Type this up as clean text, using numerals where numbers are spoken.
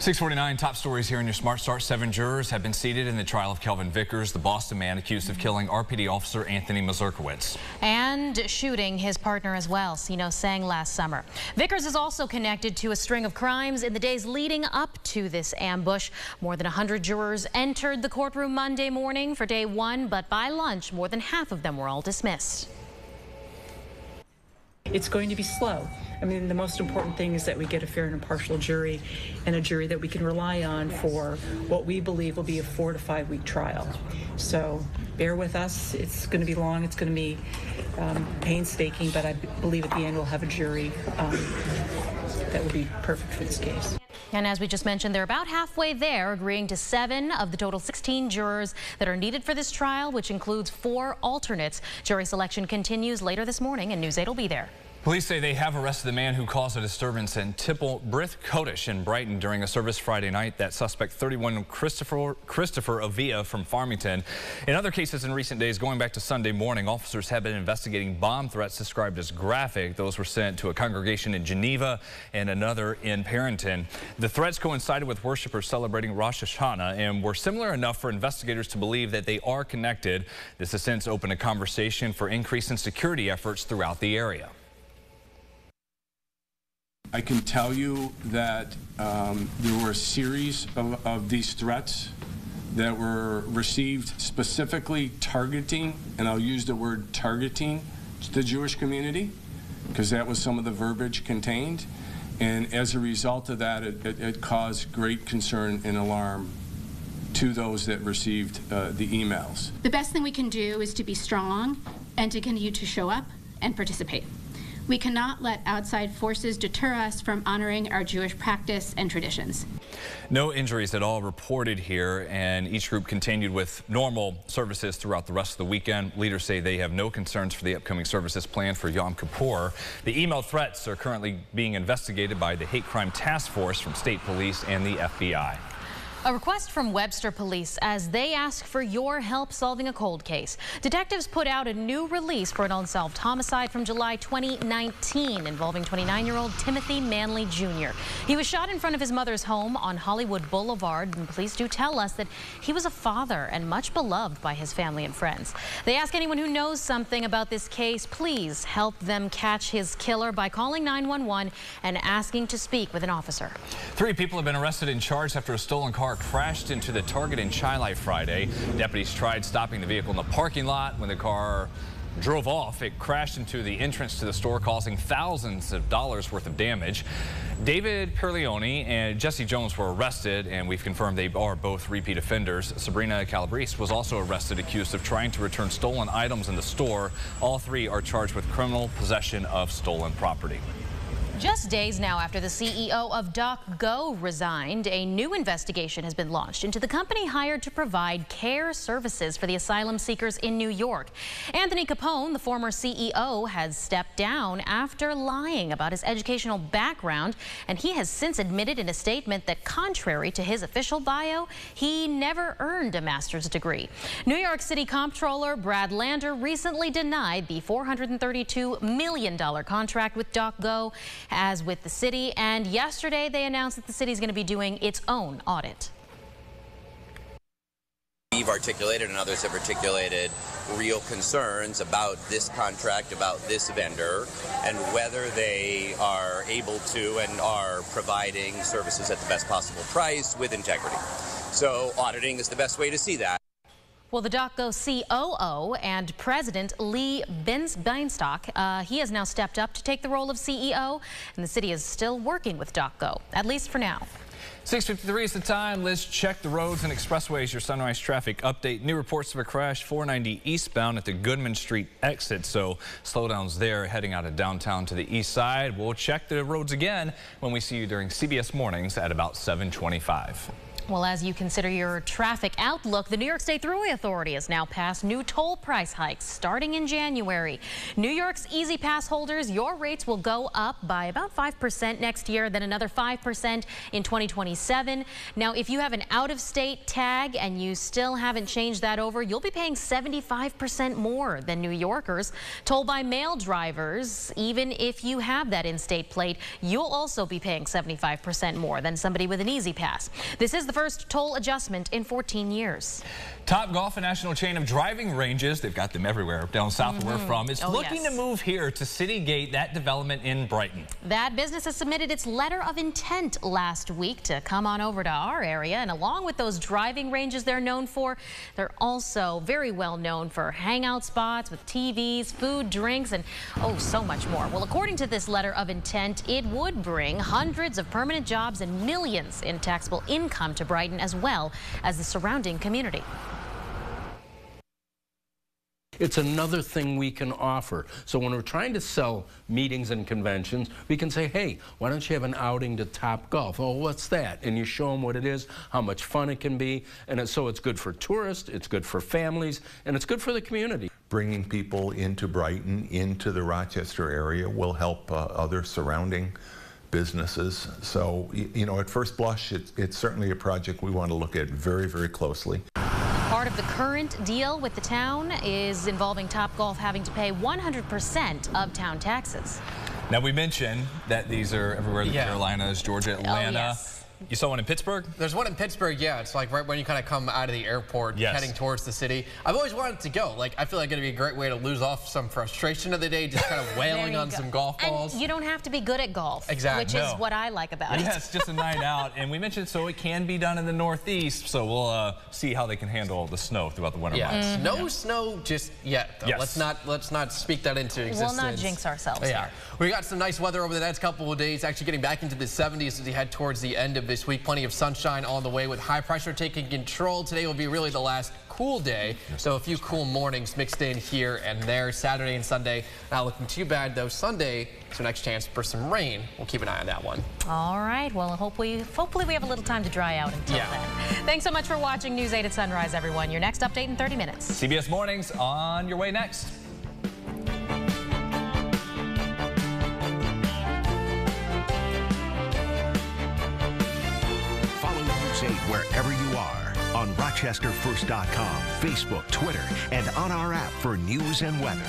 6:49, top stories here in your Smart Start. 7 jurors have been seated in the trial of Kelvin Vickers, the Boston man accused of killing RPD officer Anthony Mazurkiewicz. And shooting his partner as well, Sino sang last summer. Vickers is also connected to a string of crimes in the days leading up to this ambush. More than 100 jurors entered the courtroom Monday morning for day one, but by lunch, more than half of them were all dismissed. It's going to be slow. I mean, the most important thing is that we get a fair and impartial jury, and a jury that we can rely on for what we believe will be a 4 to 5 week trial. So bear with us. It's going to be long. It's going to be painstaking, but I believe at the end we'll have a jury that will be perfect for this case. And as we just mentioned, they're about halfway there, agreeing to 7 of the total 16 jurors that are needed for this trial, which includes 4 alternates. Jury selection continues later this morning, and News 8 will be there. Police say they have arrested the man who caused a disturbance in Tipple Brith Codish in Brighton during a service Friday night. That suspect, 31 Christopher Avia from Farmington. In other cases in recent days, going back to Sunday morning, officers have been investigating bomb threats described as graphic. Those were sent to a congregation in Geneva and another in Parrington. The threats coincided with worshipers celebrating Rosh Hashanah and were similar enough for investigators to believe that they are connected. This has since opened a conversation for increase in security efforts throughout the area. I can tell you that there were a series of these threats that were received specifically targeting, and I'll use the word targeting, the Jewish community, because that was some of the verbiage contained. And as a result of that, it caused great concern and alarm to those that received the emails. The best thing we can do is to be strong and to continue to show up and participate. We cannot let outside forces deter us from honoring our Jewish practice and traditions. No injuries at all reported here, and each group continued with normal services throughout the rest of the weekend. Leaders say they have no concerns for the upcoming services planned for Yom Kippur. The email threats are currently being investigated by the Hate Crime Task Force from state police and the FBI. A request from Webster Police as they ask for your help solving a cold case. Detectives put out a new release for an unsolved homicide from July 2019 involving 29-year-old Timothy Manley Jr. He was shot in front of his mother's home on Hollywood Boulevard, and police do tell us that he was a father and much beloved by his family and friends. They ask anyone who knows something about this case, please help them catch his killer by calling 911 and asking to speak with an officer. 3 people have been arrested and charged after a stolen car crashed into the Target in Chi-Li Friday. Deputies tried stopping the vehicle in the parking lot. When the car drove off, it crashed into the entrance to the store, causing thousands of dollars worth of damage. David Perleone and Jesse Jones were arrested, and we've confirmed they are both repeat offenders. Sabrina Calabrese was also arrested, accused of trying to return stolen items in the store. All 3 are charged with criminal possession of stolen property. Just days now after the CEO of DocGo resigned, a new investigation has been launched into the company hired to provide care services for the asylum seekers in New York. Anthony Capone, the former CEO, has stepped down after lying about his educational background, and he has since admitted in a statement that, contrary to his official bio, he never earned a master's degree. New York City Comptroller Brad Lander recently denied the $432 million contract with DocGo, as with the city, and yesterday they announced that the city is going to be doing its own audit. We've articulated and others have articulated real concerns about this contract, about this vendor, and whether they are able to and are providing services at the best possible price with integrity. So auditing is the best way to see that. Well, the DocGo COO and President Lee Bienstock, he has now stepped up to take the role of CEO, and the city is still working with DocGo, at least for now. 6:53 is the time. Let's check the roads and expressways. Your Sunrise traffic update. New reports of a crash 490 eastbound at the Goodman Street exit. So slowdowns there heading out of downtown to the east side. We'll check the roads again when we see you during CBS Mornings at about 7:25. Well, as you consider your traffic outlook, the New York State Thruway Authority has now passed new toll price hikes starting in January. New York's Easy Pass holders, your rates will go up by about 5% next year, then another 5% in 2027. Now, if you have an out-of-state tag and you still haven't changed that over, you'll be paying 75% more than New Yorkers. Toll by mail drivers, even if you have that in-state plate, you'll also be paying 75% more than somebody with an Easy Pass. This is the first toll adjustment in 14 years. Topgolf, a national chain of driving ranges, they've got them everywhere down south where we're from, is looking to move here to City Gate, that development in Brighton. That business has submitted its letter of intent last week to come on over to our area, and along with those driving ranges they're known for, they're also very well known for hangout spots with TVs, food, drinks, and oh, so much more. Well, according to this letter of intent, it would bring hundreds of permanent jobs and millions in taxable income to Brighton as well as the surrounding community. It's another thing we can offer. So when we're trying to sell meetings and conventions, we can say, hey, why don't you have an outing to Topgolf? Oh, what's that? And you show them what it is, how much fun it can be. And so it's good for tourists, it's good for families, and it's good for the community. Bringing people into Brighton, into the Rochester area will help other surrounding businesses. So, you know, at first blush, it's certainly a project we want to look at very, very closely. Part of the current deal with the town is involving Topgolf having to pay 100% of town taxes. Now, we mentioned that these are everywhere, the Carolinas, Georgia, Atlanta. Oh, yes. You saw one in Pittsburgh? There's one in Pittsburgh, yeah. It's like right when you kind of come out of the airport, heading towards the city. I've always wanted to go. Like, I feel like it'd be a great way to lose off some frustration of the day, just kind of wailing on some golf balls. And you don't have to be good at golf, which is what I like about it. Yeah, it's just a night out. And we mentioned so it can be done in the Northeast, so we'll see how they can handle the snow throughout the winter months. No snow just yet, though. Let's not speak that into existence. We'll not jinx ourselves here. We got some nice weather over the next couple of days, actually getting back into the 70s as we head towards the end of this week. Plenty of sunshine on the way with high pressure taking control. Today will be really the last cool day, so a few cool mornings mixed in here and there. Saturday and Sunday not looking too bad, though. Sunday is our next chance for some rain. We'll keep an eye on that one. All right, well, hopefully we have a little time to dry out until then. Thanks so much for watching News 8 at Sunrise, everyone. Your next update in 30 minutes. CBS Mornings on your way next. Wherever you are, on RochesterFirst.com, Facebook, Twitter, and on our app for news and weather.